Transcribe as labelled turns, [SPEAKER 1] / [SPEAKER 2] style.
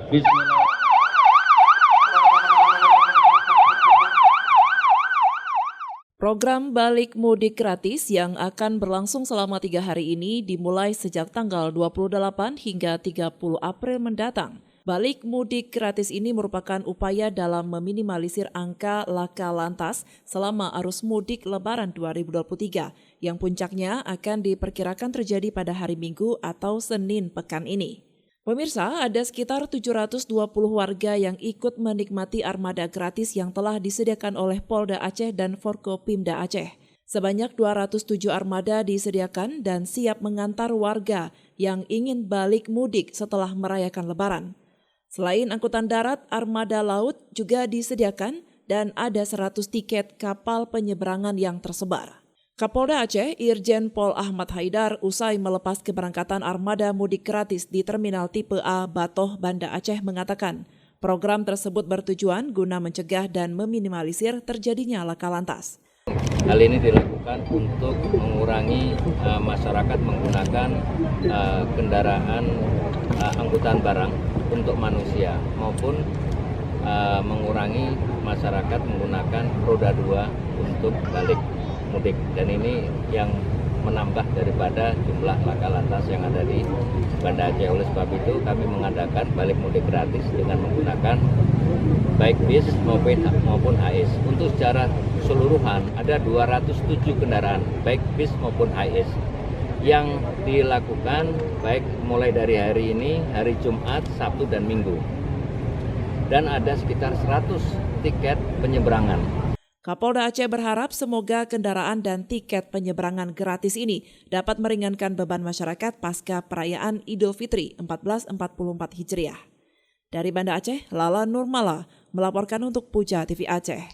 [SPEAKER 1] Bismillah.
[SPEAKER 2] Program balik mudik gratis yang akan berlangsung selama 3 hari ini dimulai sejak tanggal 28 hingga 30 April mendatang. Balik mudik gratis ini merupakan upaya dalam meminimalisir angka laka lantas selama arus mudik Lebaran 2023 yang puncaknya akan diperkirakan terjadi pada hari Minggu atau Senin pekan ini. Pemirsa, ada sekitar 720 warga yang ikut menikmati armada gratis yang telah disediakan oleh Polda Aceh dan Forkopimda Aceh. Sebanyak 207 armada disediakan dan siap mengantar warga yang ingin balik mudik setelah merayakan Lebaran. Selain angkutan darat, armada laut juga disediakan dan ada 100 tiket kapal penyeberangan yang tersebar. Kapolda Aceh, Irjen Pol Ahmad Haidar, usai melepas keberangkatan armada mudik gratis di Terminal Tipe A Batoh, Banda Aceh mengatakan, program tersebut bertujuan guna mencegah dan meminimalisir terjadinya laka lantas.
[SPEAKER 1] Hal ini dilakukan untuk mengurangi masyarakat menggunakan kendaraan angkutan barang untuk manusia maupun mengurangi masyarakat menggunakan roda 2 untuk balik mudik, dan ini yang menambah daripada jumlah laka lantas yang ada di Banda Aceh. Oleh sebab itu kami mengadakan balik mudik gratis dengan menggunakan baik bis maupun AIS. Untuk secara keseluruhan ada 207 kendaraan baik bis maupun AIS yang dilakukan baik mulai dari hari ini, hari Jumat, Sabtu dan Minggu. Dan ada sekitar 100 tiket penyeberangan.
[SPEAKER 2] Kapolda Aceh berharap semoga kendaraan dan tiket penyeberangan gratis ini dapat meringankan beban masyarakat pasca perayaan Idul Fitri 1444 Hijriah. Dari Banda Aceh, Lala Nurmala melaporkan untuk Puja TV Aceh.